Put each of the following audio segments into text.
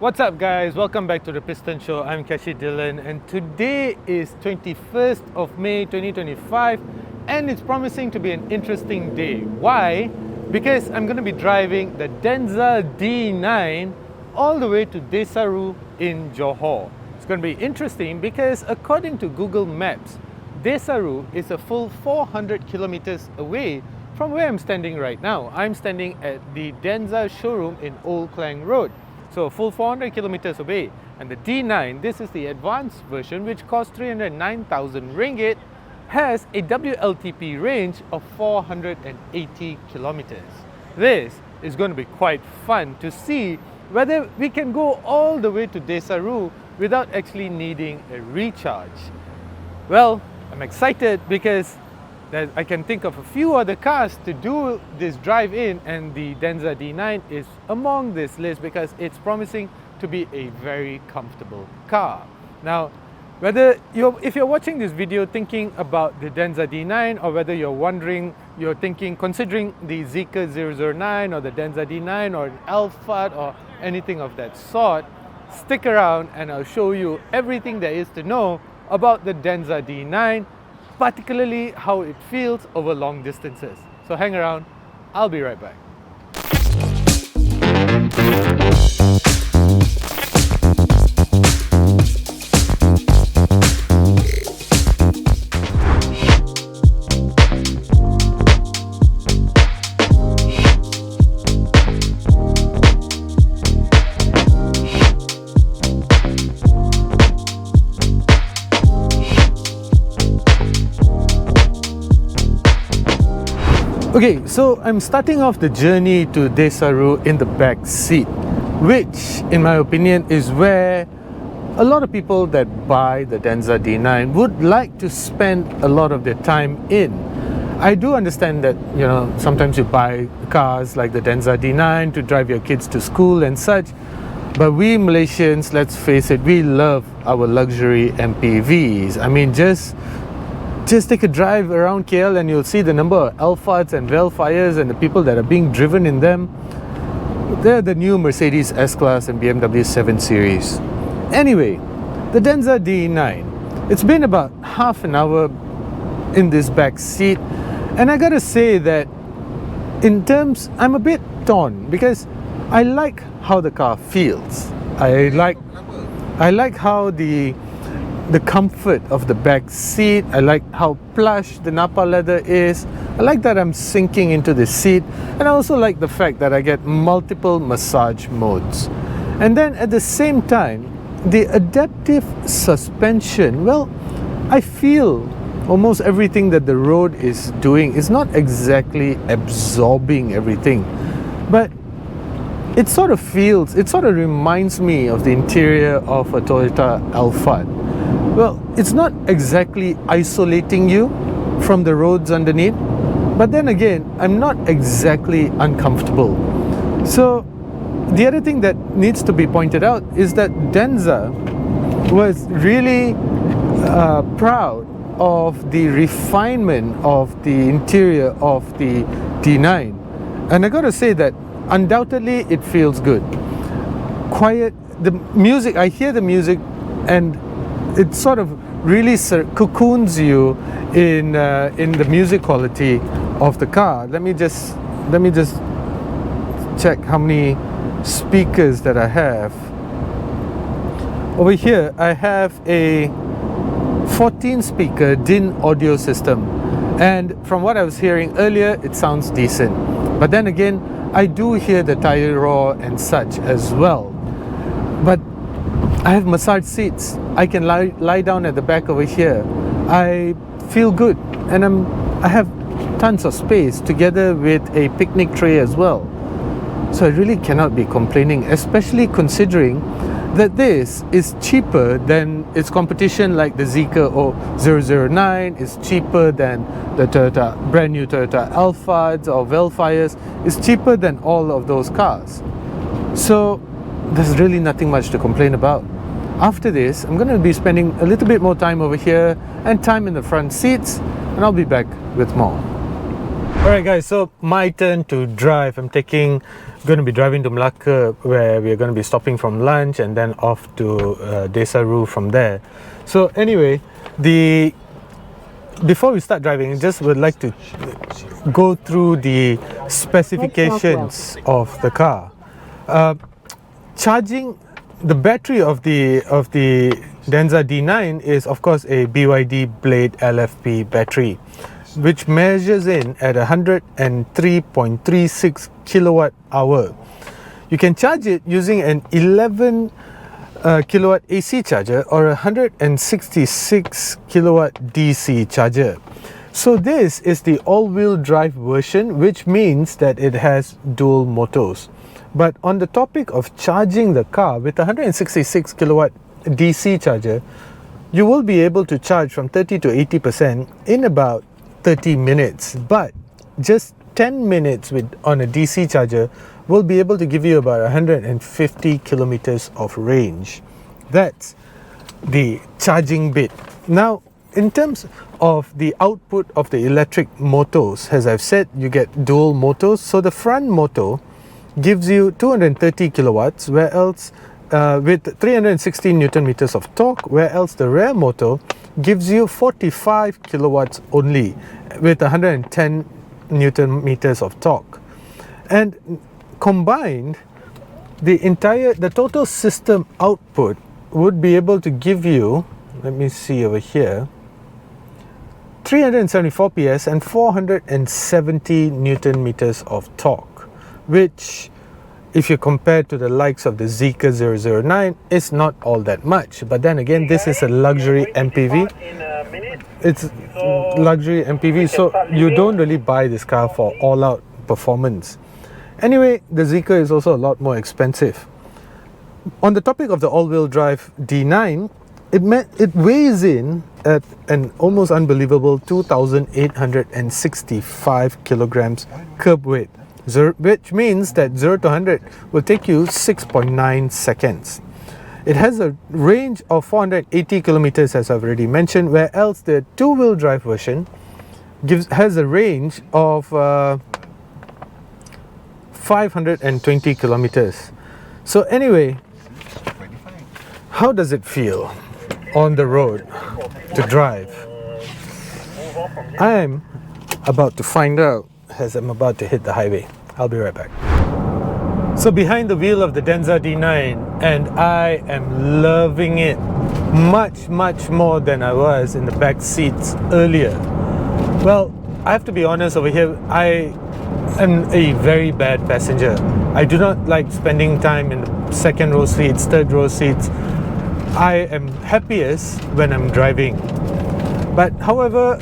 What's up guys, welcome back to the Piston Show. I'm Kashi Dylan and today is 21st of May 2025 and it's promising to be an interesting day. Why? Because I'm going to be driving the Denza D9 all the way to Desaru in Johor. It's going to be interesting because according to Google Maps, Desaru is a full 400 kilometers away from where I'm standing right now. I'm standing at the Denza showroom in Old Klang Road. So a full 400 kilometers away. And the D9, this is the advanced version which costs 309,000 ringgit, has a WLTP range of 480 kilometers. This is going to be quite fun to see whether we can go all the way to Desaru without actually needing a recharge. Well, I'm excited because I can think of a few other cars to do this drive in, and the Denza D9 is among this list because it's promising to be a very comfortable car. Now, if you're watching this video thinking about the Denza D9, or whether you're considering the Zeekr 009 or the Denza D9 or an Alphard or anything of that sort, stick around and I'll show you everything there is to know about the Denza D9, particularly how it feels over long distances. So hang around, I'll be right back. Okay, so I'm starting off the journey to Desaru in the back seat, which in my opinion is where a lot of people that buy the Denza D9 would like to spend a lot of their time in. I do understand that, sometimes you buy cars like the Denza D9 to drive your kids to school and such, but we Malaysians, let's face it, we love our luxury MPVs. I mean, just take a drive around KL and you'll see the number of Alphards and Velfires and the people that are being driven in them. They're the new Mercedes S-Class and BMW 7 Series. Anyway, the Denza D9. It's been about half an hour in this back seat, and I gotta say that I'm a bit torn because I like how the car feels. I like how the comfort of the back seat. I like how plush the Napa leather is. I like that I'm sinking into the seat, and I also like the fact that I get multiple massage modes. And then at the same time, the adaptive suspension, well, I feel almost everything that the road is doing is not exactly absorbing everything, but it sort of reminds me of the interior of a Toyota Alphard. Well, it's not exactly isolating you from the roads underneath, but then again, I'm not exactly uncomfortable. So the other thing that needs to be pointed out is that Denza was really proud of the refinement of the interior of the D9, and I gotta say that undoubtedly it feels good. Quiet, the music, I hear the music and it sort of really cocoons you in the music quality of the car. Let me just check how many speakers that I have. Over here I have a 14 speaker DIN audio system, and from what I was hearing earlier, it sounds decent. But then again, I do hear the tire roar and such as well. But I have massage seats. I can lie down at the back over here. I feel good, and I have tons of space together with a picnic tray as well. So I really cannot be complaining, especially considering that this is cheaper than its competition like the Zeekr 009, is cheaper than the brand new Toyota Alphards or Velfires, is cheaper than all of those cars. So there's really nothing much to complain about. After this, I'm going to be spending a little bit more time over here and time in the front seats, and I'll be back with more. Alright guys, so my turn to drive. I'm taking going to be driving to Malacca, where we're going to be stopping from lunch and then off to Desaru from there. So anyway, before we start driving, I just would like to go through the specifications of the car. Charging the battery of the Denza D9 is of course a BYD Blade LFP battery, which measures in at 103.36 kilowatt hour. You can charge it using an 11 kilowatt AC charger or a 166 kilowatt DC charger. So this is the all-wheel drive version, which means that it has dual motors. But on the topic of charging the car with a 166 kilowatt DC charger, you will be able to charge from 30 to 80% in about 30 minutes. But just 10 minutes on a DC charger will be able to give you about 150 kilometers of range. That's the charging bit. Now, in terms of the output of the electric motors, as I've said, you get dual motors. So the front motor gives you 230 kilowatts, where else with 316 newton meters of torque, where else the rear motor gives you 45 kilowatts only with 110 newton meters of torque. And combined, the total system output would be able to give you, let me see over here, 374 PS and 470 newton meters of torque, which, if you compare to the likes of the Zeekr 009, is not all that much. But then again, this is a luxury MPV. It's luxury MPV, so you don't really buy this car for all-out performance. Anyway, the Zeekr is also a lot more expensive. On the topic of the all-wheel drive D9, it weighs in at an almost unbelievable 2,865 kilograms curb weight, which means that 0 to 100 will take you 6.9 seconds. It has a range of 480 kilometers, as I've already mentioned, where else the two-wheel drive version has a range of 520 kilometers. So anyway, how does it feel on the road to drive? I'm about to find out as I'm about to hit the highway. I'll be right back. So behind the wheel of the Denza D9, and I am loving it much more than I was in the back seats earlier. Well, I have to be honest over here, I am a very bad passenger. I do not like spending time in the second row seats, third row seats. I am happiest when I'm driving. But however,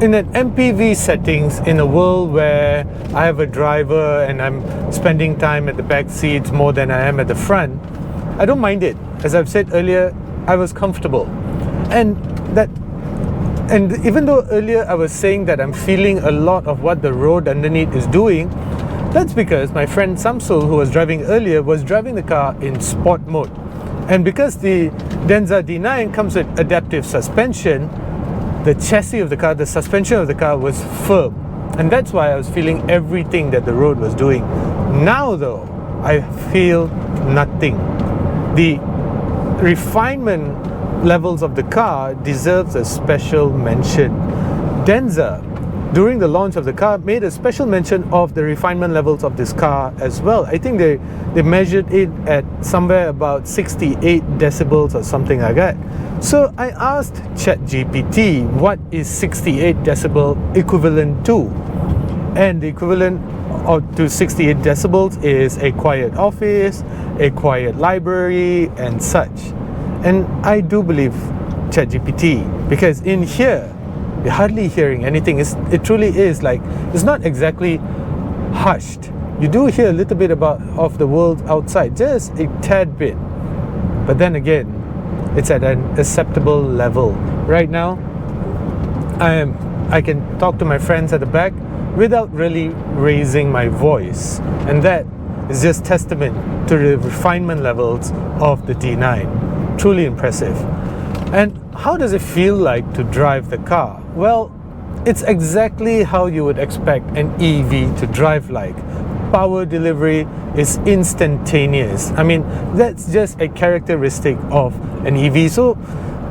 in an MPV settings, in a world where I have a driver and I'm spending time at the back seats more than I am at the front, I don't mind it. As I've said earlier, I was comfortable. And even though earlier I was saying that I'm feeling a lot of what the road underneath is doing, that's because my friend Samsul, who was driving earlier, was driving the car in sport mode. And because the Denza D9 comes with adaptive suspension, the chassis of the car, the suspension of the car was firm. And that's why I was feeling everything that the road was doing. Now though, I feel nothing. The refinement levels of the car deserves a special mention. Denza, during the launch of the car, made a special mention of the refinement levels of this car as well. I think they measured it at somewhere about 68 decibels or something like that. So I asked ChatGPT, what is 68 decibel equivalent to? And the equivalent to 68 decibels is a quiet office, a quiet library, and such. And I do believe ChatGPT, because in here, you're hardly hearing anything. It truly is like, it's not exactly hushed. You do hear a little bit of the world outside, just a tad bit. But then again, it's at an acceptable level. Right now, I can talk to my friends at the back without really raising my voice. And that is just testament to the refinement levels of the D9. Truly impressive. And how does it feel like to drive the car? Well, it's exactly how you would expect an EV to drive like. power delivery is instantaneous. I mean, that's just a characteristic of an EV. So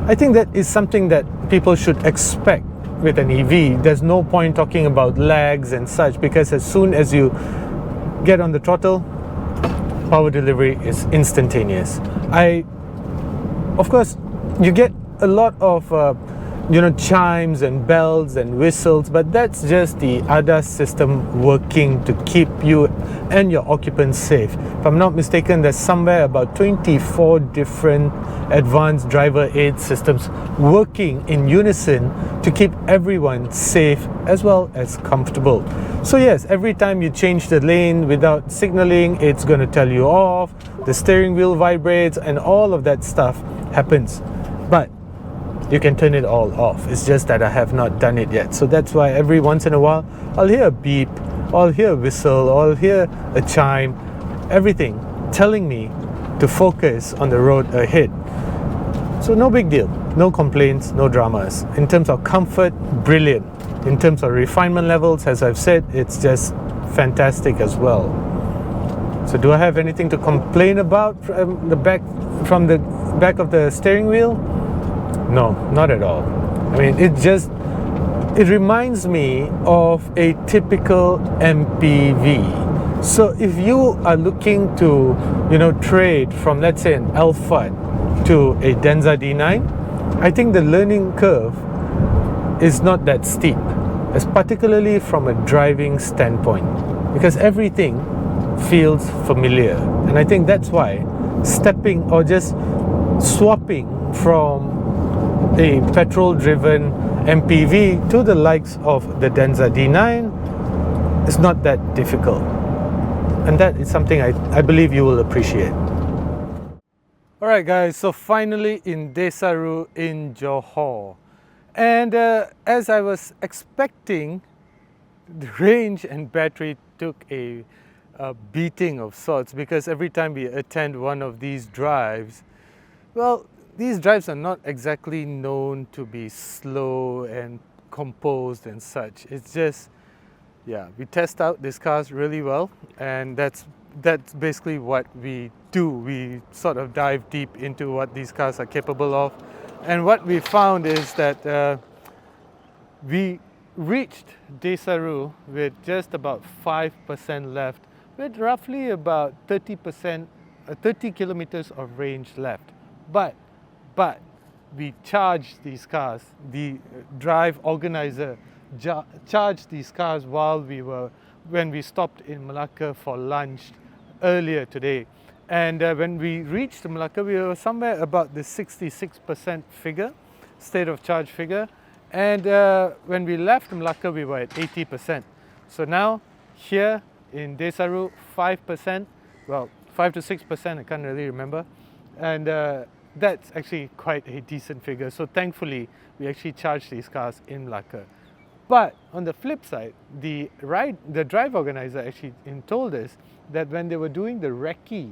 I think that is something that people should expect with an EV. There's no point talking about lags and such, because as soon as you get on the throttle, power delivery is instantaneous. Of course, you get a lot of chimes and bells and whistles, but that's just the ADAS system working to keep you and your occupants safe. If I'm not mistaken, there's somewhere about 24 different advanced driver aid systems working in unison to keep everyone safe as well as comfortable. So yes, every time you change the lane without signaling, it's going to tell you off, the steering wheel vibrates, and all of that stuff happens. But you can turn it all off. It's just that I have not done it yet. So that's why every once in a while I'll hear a beep, or I'll hear a whistle, or I'll hear a chime, everything telling me to focus on the road ahead. So no big deal, no complaints, no dramas. In terms of comfort, brilliant. In terms of refinement levels, as I've said, it's just fantastic as well. So do I have anything to complain about from the back of the steering wheel? No, not at all. I mean, it reminds me of a typical MPV. So if you are looking to, trade from, let's say, an Alphard to a Denza D9, I think the learning curve is not that steep, as particularly from a driving standpoint, because everything feels familiar. And I think that's why stepping or just swapping from a petrol-driven MPV to the likes of the Denza D9 is not that difficult. And that is something I believe you will appreciate. Alright guys, so finally in Desaru in Johor. And as I was expecting, the range and battery took a beating of sorts, because every time we attend one of these drives, well, these drives are not exactly known to be slow and composed and such. It's just, yeah, we test out these cars really well, and that's basically what we do. We sort of dive deep into what these cars are capable of. And what we found is that we reached Desaru with just about 5% left, with roughly about 30 kilometers of range left. But we charged these cars. The drive organizer charged these cars when we stopped in Malacca for lunch earlier today. And when we reached Malacca, we were somewhere about the 66% figure, state of charge figure. And when we left Malacca, we were at 80%. So now here in Desaru, 5%, well, 5 to 6%, I can't really remember. And that's actually quite a decent figure. So thankfully, we actually charged these cars in Malacca. But on the flip side, the drive organizer actually told us that when they were doing the recce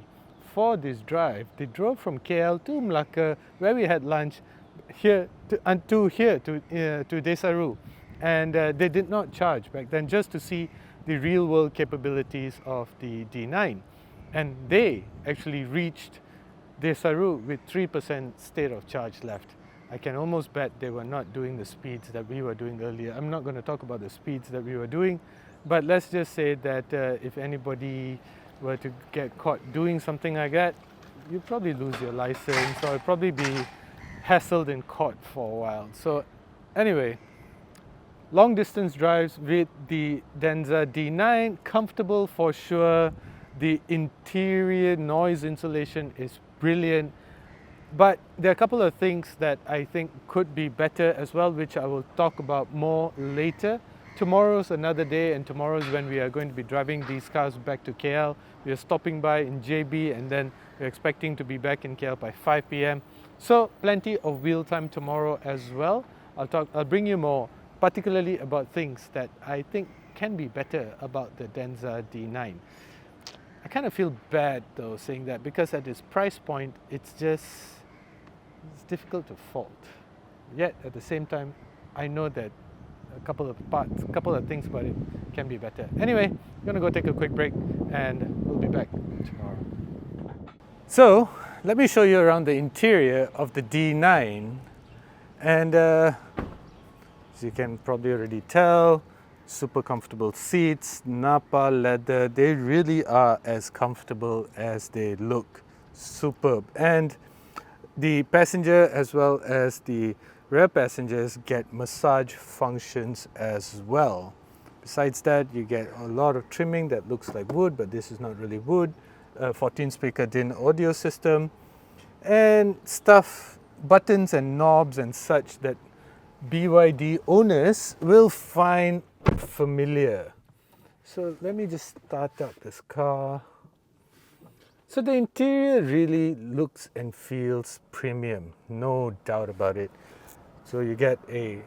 for this drive, they drove from KL to Malacca, where we had lunch, to Desaru, and they did not charge back then, just to see the real-world capabilities of the D9, and they actually reached Desaru with 3% state of charge left. I can almost bet they were not doing the speeds that we were doing earlier. I'm not going to talk about the speeds that we were doing, but let's just say that if anybody were to get caught doing something like that, you'd probably lose your license, or you'd probably be hassled in court for a while. So anyway, long distance drives with the Denza D9, comfortable for sure. The interior noise insulation is brilliant, but there are a couple of things that I think could be better as well, which I will talk about more later. Tomorrow's another day, and tomorrow's when we are going to be driving these cars back to KL. We are stopping by in JB, and then we're expecting to be back in KL by 5 p.m. So plenty of wheel time tomorrow as well. I'll bring you more, particularly about things that I think can be better about the Denza D9. I kind of feel bad though saying that, because at this price point, it's difficult to fault. Yet at the same time, I know that a couple of parts, a couple of things about it can be better. Anyway, I'm gonna go take a quick break and we'll be back tomorrow. So let me show you around the interior of the D9, and as you can probably already tell, super comfortable seats, Napa leather. They really are as comfortable as they look. Superb. And the passenger as well as the rear passengers get massage functions as well. Besides that, you get a lot of trimming that looks like wood, but this is not really wood. 14 speaker DIN audio system and stuff, buttons and knobs and such that BYD owners will find familiar. So let me just start up this car. So the interior really looks and feels premium, no doubt about it. So you get a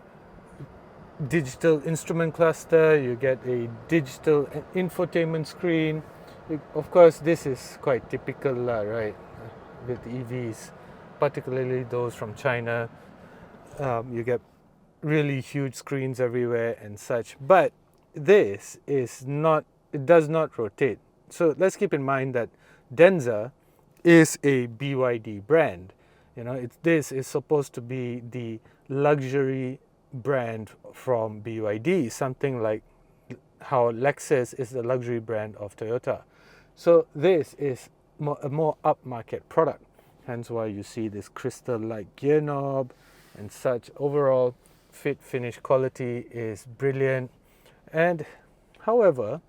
digital instrument cluster, you get a digital infotainment screen. Of course, this is quite typical, right, with EVs, particularly those from China. You get really huge screens everywhere and such, but this is not, it does not rotate. So let's keep in mind that Denza is a BYD brand. You know, this is supposed to be the luxury brand from BYD, something like how Lexus is the luxury brand of Toyota. So this is a more upmarket product, hence why you see this crystal-like gear knob and such. Overall fit finish quality is brilliant. And however,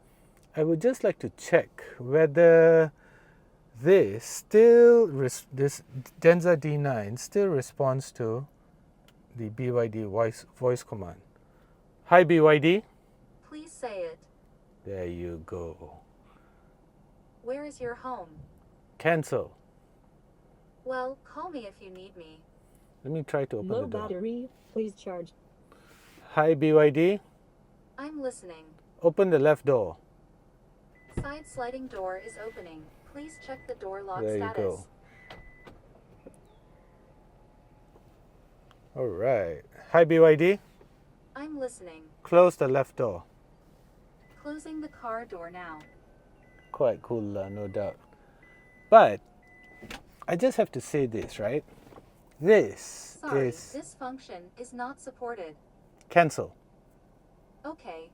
I would just like to check whether this Denza D9 still responds to the BYD voice command. Hi BYD. Please say it. There you go. Where is your home? Cancel. Well, call me if you need me. Let me try to open the door. Low battery, please charge. Hi BYD. I'm listening. Open the left door. Side sliding door is opening. Please check the door lock There status. you go. All right. Hi BYD. I'm listening. Close the left door. Closing the car door now. Quite cool, no doubt. But I just have to say this, right? This Sorry, is this function is not supported. cancel. Okay.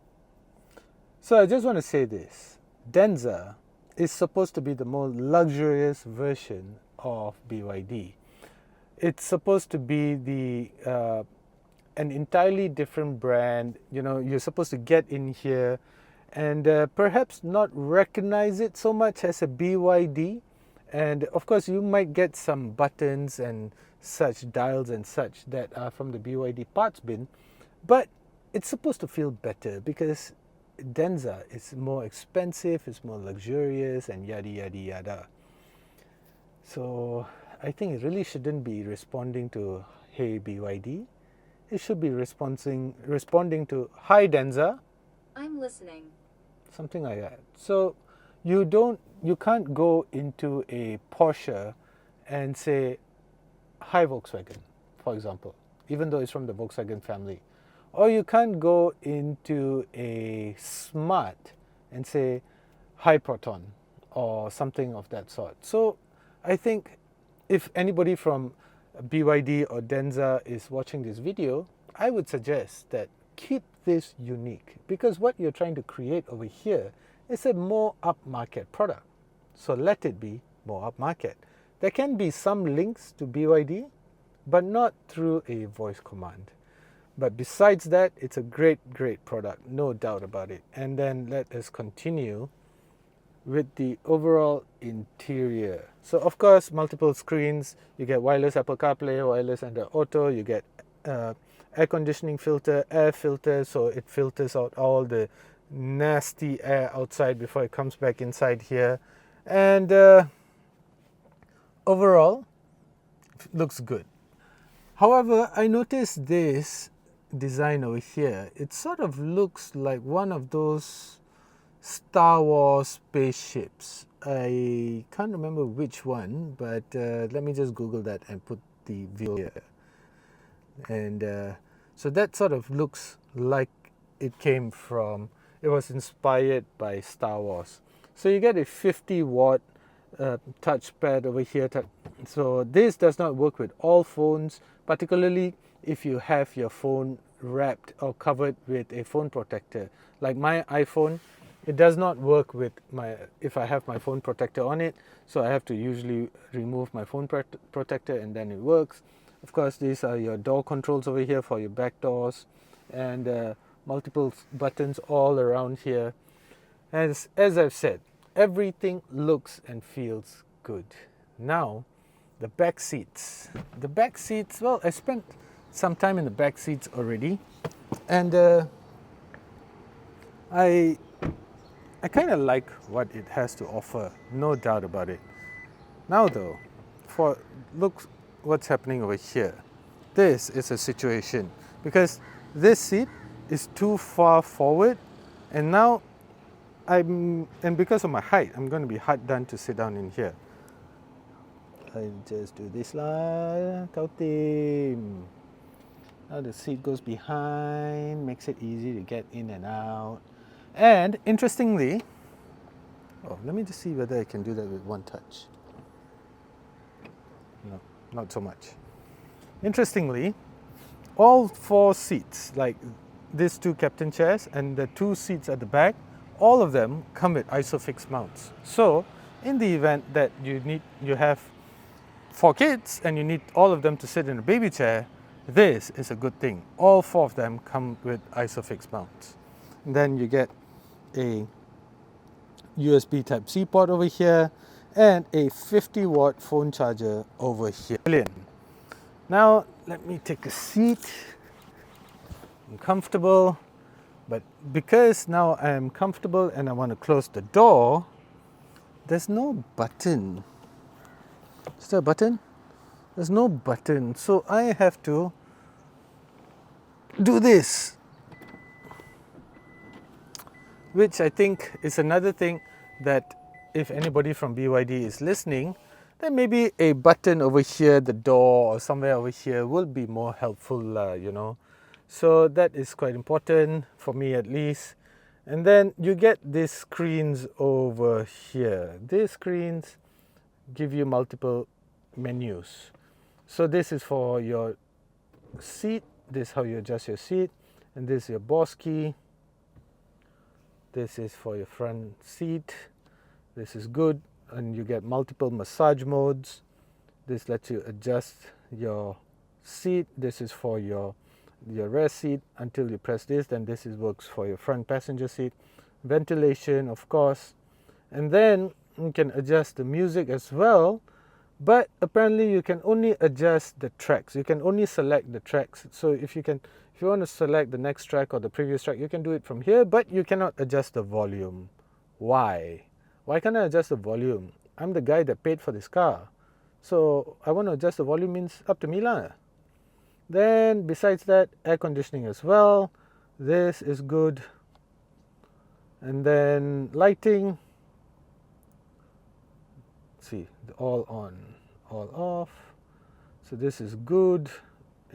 So I just want to say this. Denza is supposed to be the more luxurious version of BYD. It's supposed to be the an entirely different brand. You know, you're supposed to get in here and perhaps not recognize it so much as a BYD. And of course, you might get some buttons and such, dials and such that are from the BYD parts bin, but it's supposed to feel better because Denza is more expensive, it's more luxurious, and yada yada yada. So I think it really shouldn't be responding to "Hey BYD." It should be responding to "Hi Denza," I'm listening. something like that. So you can't go into a Porsche and say "Hi Volkswagen," for example, even though it's from the Volkswagen family. Or you can't go into a Smart and say "Hi Proton" or something of that sort. So I think if anybody from BYD or Denza is watching this video, I would suggest that keep this unique, because what you're trying to create over here is a more upmarket product. So let it be more upmarket. There can be some links to BYD, but not through a voice command. But besides that, it's a great product, no doubt about it. And then let us continue with the overall interior. So of course, multiple screens. You get wireless Apple CarPlay, wireless Android Auto. You get air conditioning filter, air filter, so it filters out all the nasty air outside before it comes back inside here. And overall, it looks good. However, I noticed this design over here. It sort of looks like one of those Star Wars spaceships. I can't remember which one, but let me just Google that and put the video here. And So that sort of looks like it came from, it was inspired by Star Wars. So you get a 50-watt touchpad over here. So this does not work with all phones, particularly if you have your phone wrapped or covered with a phone protector. Like my iPhone, it does not work with if I have my phone protector on it, so I have to usually remove my phone protector and then it works. Of course, these are your door controls over here for your back doors, and multiple buttons all around here. As I've said, everything looks and feels good. Now, the back seats. The back seats, well, I spent some time in the back seats already, and I kind of like what it has to offer, no doubt about it. Now though, look what's happening over here. This is a situation because this seat is too far forward, and now and because of my height, I'm going to be hard done to sit down in here. I just do this lah, kau tim. Now the seat goes behind, makes it easy to get in and out. And interestingly, let me just see whether I can do that with one touch. No, not so much. Interestingly, all 4 seats, like these 2 captain chairs and the 2 seats at the back, all of them come with ISOFIX mounts. So in the event that you have 4 kids and you need all of them to sit in a baby chair, this is a good thing. All 4 of them come with ISOFIX mounts. And then you get a USB Type-C port over here and a 50-watt phone charger over here. Brilliant. Now let me take a seat. I'm comfortable, but because now I'm comfortable and I want to close the door, there's no button. Is there a button? There's no button, so I have to do this, which I think is another thing that if anybody from BYD is listening, then maybe a button over here, the door or somewhere over here will be more helpful, you know. So that is quite important for me at least. And then you get these screens over here. These screens give you multiple menus. So this is for your seat. This is how you adjust your seat. And this is your boss key. This is for your front seat. This is good. And you get multiple massage modes. This lets you adjust your seat. This is for your rear seat until you press this. Then this works for your front passenger seat. Ventilation, of course. And then you can adjust the music as well. But apparently you can only adjust the tracks. You can only select the tracks. So if you want to select the next track or the previous track, you can do it from here, but you cannot adjust the volume. Why? Why can't I adjust the volume? I'm the guy that paid for this car. So I want to adjust the volume, means up to me lah. Then besides that, air conditioning as well. This is good. And then lighting. See, all on, all off. So this is good.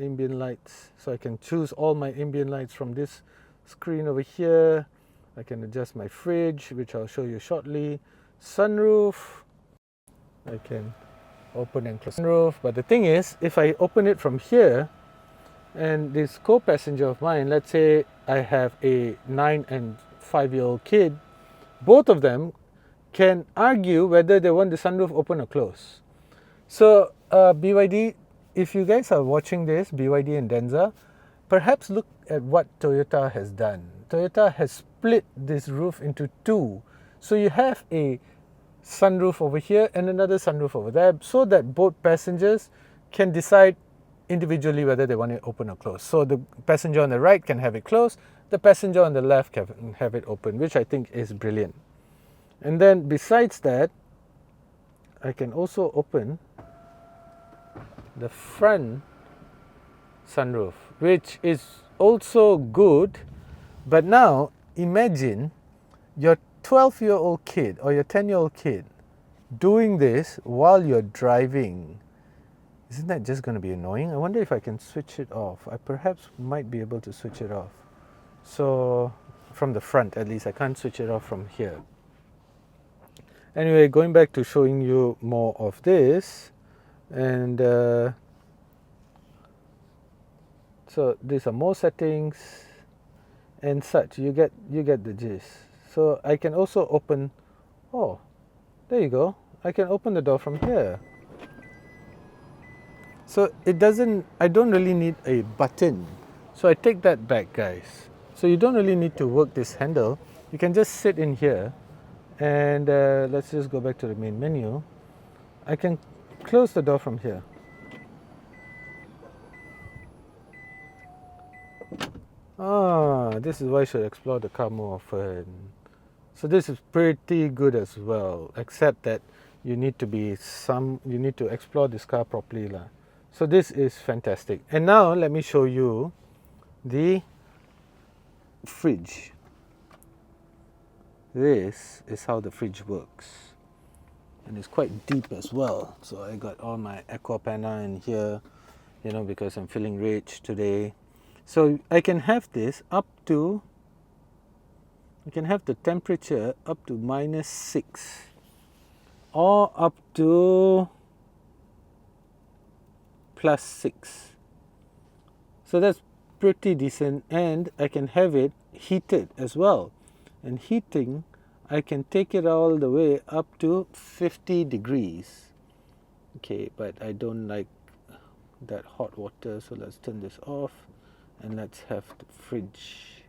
Ambient lights. So I can choose all my ambient lights from this screen over here. I can adjust my fridge, which I'll show you shortly. Sunroof. I can open and close sunroof. But the thing is, if I open it from here, and this co-passenger of mine, let's say I have a 9 and 5-year-old kid, both of them can argue whether they want the sunroof open or close. So BYD, if you guys are watching this, BYD and Denza, perhaps look at what Toyota has done. Toyota has split this roof into 2. So you have a sunroof over here and another sunroof over there, so that both passengers can decide individually whether they want it open or closed. So the passenger on the right can have it closed, the passenger on the left can have it open, which I think is brilliant. And then besides that, I can also open the front sunroof, which is also good. But now imagine your 12-year-old kid or your 10-year-old kid doing this while you're driving. Isn't that just going to be annoying? I wonder if I can switch it off. I perhaps might be able to switch it off. So, from the front at least, I can't switch it off from here. Anyway, going back to showing you more of this, and so these are more settings and such. You get the gist. So I can also open. Oh, there you go. I can open the door from here. So it doesn't. I don't really need a button. So I take that back, guys. So you don't really need to work this handle. You can just sit in here, and let's just go back to the main menu. I can close the door from here. This is why I should explore the car more often. So this is pretty good as well, except that you need to explore this car properly lah. So this is fantastic. And now let me show you the fridge. This is how the fridge works. And it's quite deep as well. So I got all my aqua panna in here, you know, because I'm feeling rich today. So I can have this up to, you can have the temperature up to -6 or up to +6. So that's pretty decent, and I can have it heated as well. And heating, I can take it all the way up to 50 degrees. Okay, but I don't like that hot water, so let's turn this off and let's have the fridge.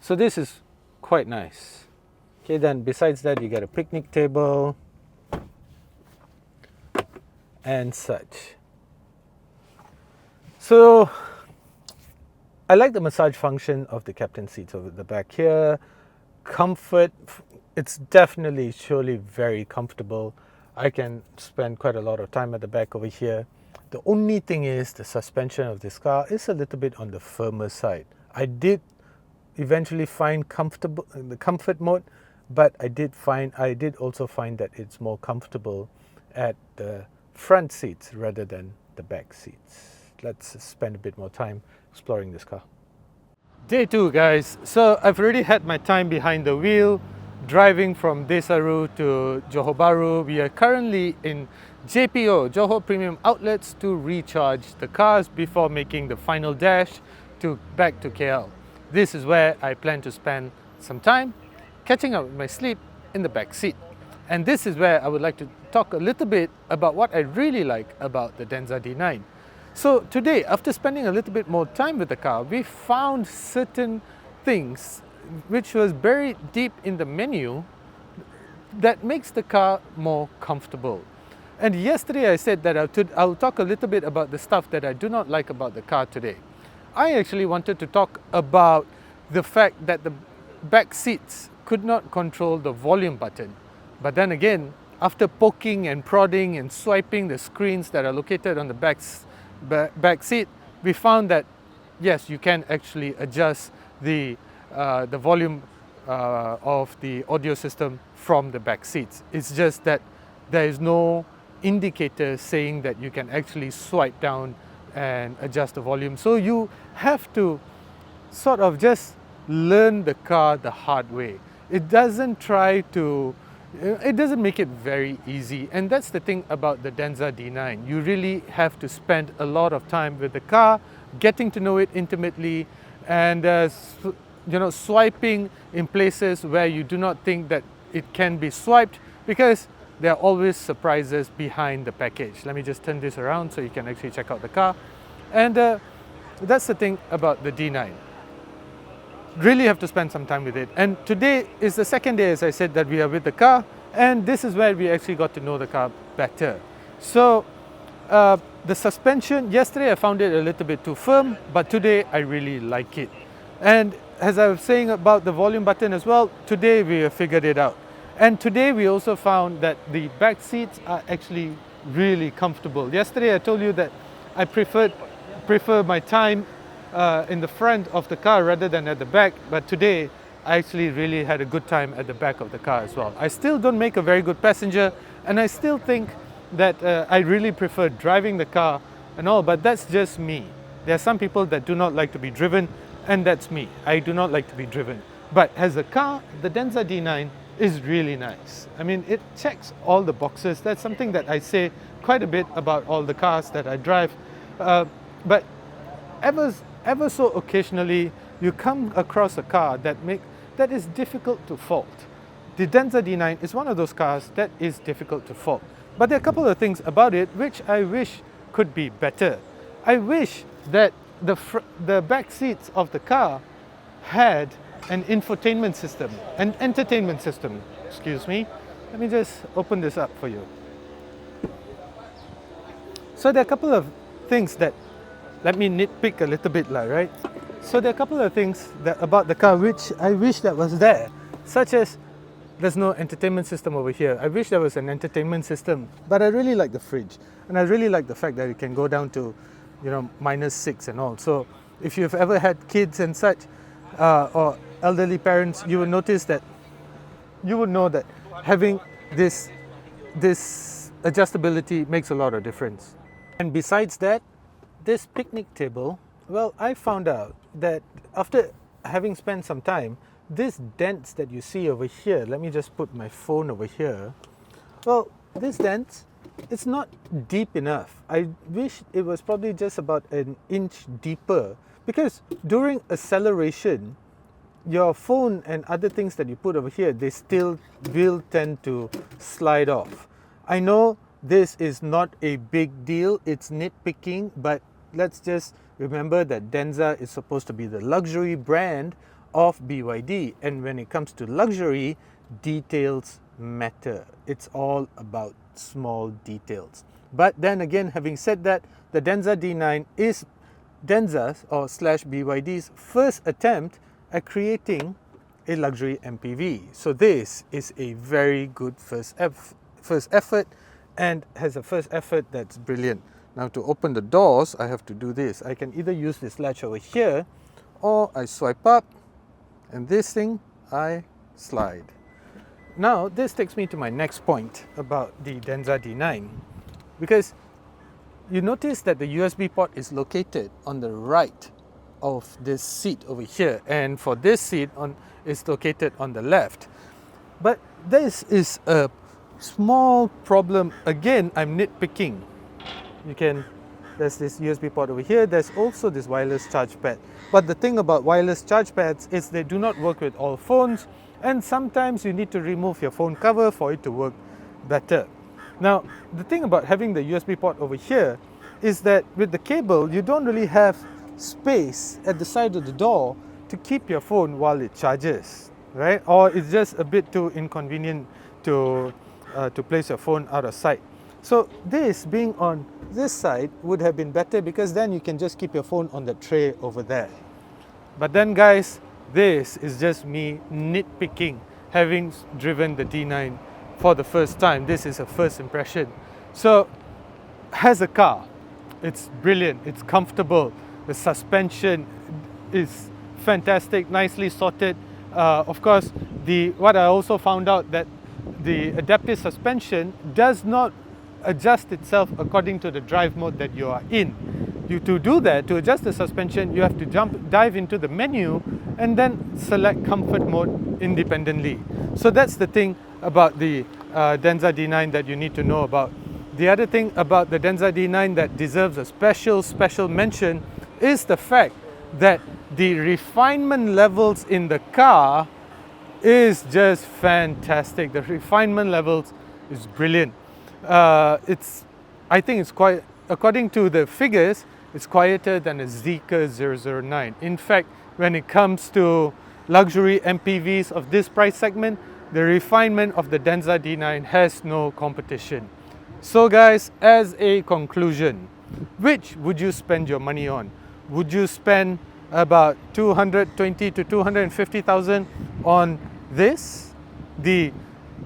So this is quite nice. Okay, then besides that, you get a picnic table and such. So I like the massage function of the captain seats over the back here. Comfort, it's definitely surely very comfortable. I can spend quite a lot of time at the back over here. The only thing is the suspension of this car is a little bit on the firmer side. I did eventually find comfortable in the comfort mode, but I did also find that it's more comfortable at the front seats rather than the back seats. Let's spend a bit more time exploring this car. Day 2, guys. So I've already had my time behind the wheel, driving from Desaru to Johor Bahru. We are currently in JPO, Johor Premium Outlets, to recharge the cars before making the final dash back to KL. This is where I plan to spend some time catching up with my sleep in the back seat. And this is where I would like to talk a little bit about what I really like about the Denza D9. So today, after spending a little bit more time with the car, we found certain things which was buried deep in the menu that makes the car more comfortable. And yesterday I said that I'll talk a little bit about the stuff that I do not like about the car today. I actually wanted to talk about the fact that the back seats could not control the volume button. But then again, after poking and prodding and swiping the screens that are located on the back seat, we found that yes, you can actually adjust the volume of the audio system from the back seats. It's just that there is no indicator saying that you can actually swipe down and adjust the volume. So you have to sort of just learn the car the hard way. It doesn't make it very easy, and that's the thing about the Denza D9. You really have to spend a lot of time with the car, getting to know it intimately, and swiping in places where you do not think that it can be swiped, because there are always surprises behind the package. Let me just turn this around so you can actually check out the car. And that's the thing about the D9. Really have to spend some time with it. And today is the second day, as I said, that we are with the car, and this is where we actually got to know the car better. So the suspension, yesterday I found it a little bit too firm, but today I really like it. And as I was saying about the volume button as well, today we have figured it out. And today we also found that the back seats are actually really comfortable. Yesterday I told you that I prefer my time in the front of the car rather than at the back, but today I actually really had a good time at the back of the car as well. I still don't make a very good passenger, and I still think that I really prefer driving the car and all, but that's just me. There are some people that do not like to be driven, and that's me. I do not like to be driven. But as a car, the Denza D9 is really nice. I mean, it checks all the boxes. That's something that I say quite a bit about all the cars that I drive. But ever so occasionally, you come across a car that is difficult to fault. The Denza D9 is one of those cars that is difficult to fault. But there are a couple of things about it which I wish could be better. I wish that the back seats of the car had an infotainment system, an entertainment system, excuse me. Let me just open this up for you. So there are a couple of things that, let me nitpick a little bit, right? So there are a couple of things about the car which I wish that was there, such as there's no entertainment system over here. I wish there was an entertainment system, but I really like the fridge, and I really like the fact that it can go down to, -6 and all. So if you've ever had kids and such, or elderly parents, you will notice that, you would know that having this adjustability makes a lot of difference. And besides that, this picnic table, well, I found out that after having spent some time, this dents that you see over here, let me just put my phone over here. Well, this dent, it's not deep enough. I wish it was probably just about an inch deeper, because during acceleration, your phone and other things that you put over here, they still will tend to slide off. I know this is not a big deal, it's nitpicking, but let's just remember that Denza is supposed to be the luxury brand of BYD, and when it comes to luxury, details matter. It's all about small details. But then again, having said that, the Denza D9 is Denza's or /BYD's first attempt at creating a luxury MPV. So this is a very good first effort, and has a first effort that's brilliant. Now to open the doors, I have to do this. I can either use this latch over here, or I swipe up, and this thing, I slide. Now this takes me to my next point about the Denza D9, because you notice that the USB port is located on the right of this seat over here, and for this seat is located on the left. But this is a small problem. Again, I'm nitpicking. There's this USB port over here. There's also this wireless charge pad. But the thing about wireless charge pads is they do not work with all phones, and sometimes you need to remove your phone cover for it to work better. Now, the thing about having the USB port over here is that with the cable, you don't really have space at the side of the door to keep your phone while it charges, right? Or it's just a bit too inconvenient to place your phone out of sight. So this being on this side would have been better, because then you can just keep your phone on the tray over there. But then guys, this is just me nitpicking, having driven the D9 for the first time. This is a first impression. So as a car, it's brilliant, it's comfortable, the suspension is fantastic, nicely sorted. Of course, what I also found out that the adaptive suspension does not adjust itself according to the drive mode that you are in. To do that, to adjust the suspension, you have to dive into the menu and then select comfort mode independently. So that's the thing about the Denza D9 that you need to know about. The other thing about the Denza D9 that deserves a special mention is the fact that the refinement levels in the car is just fantastic. The refinement levels is brilliant. I think it's quite, according to the figures, it's quieter than a Zeekr 009. In fact, when it comes to luxury MPVs of this price segment, the refinement of the Denza D9 has no competition. So guys, as a conclusion, which would you spend your money on? Would you spend about 220 to 250,000 on this, the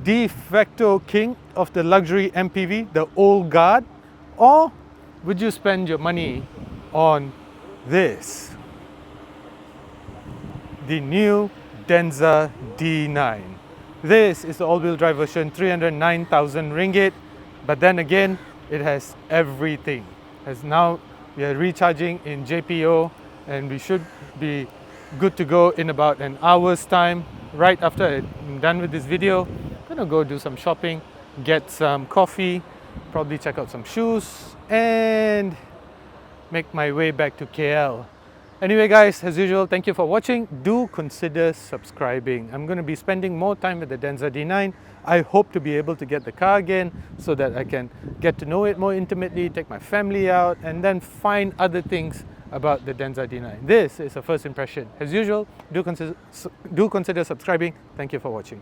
de facto king of the luxury MPV, the old guard, or would you spend your money on this, the new Denza D9? This is the all-wheel drive version, 309,000 ringgit. But then again, it has everything. As now we are recharging in JPO and we should be good to go in about an hour's time. Right after I'm done with this video, I'm gonna go do some shopping, get some coffee, probably check out some shoes and make my way back to KL. Anyway guys, as usual, thank you for watching. Do consider subscribing. I'm going to be spending more time with the Denza D9. I hope to be able to get the car again so that I can get to know it more intimately, take my family out, and then find other things about the Denza D9. This is a first impression. As usual, do consider subscribing. Thank you for watching.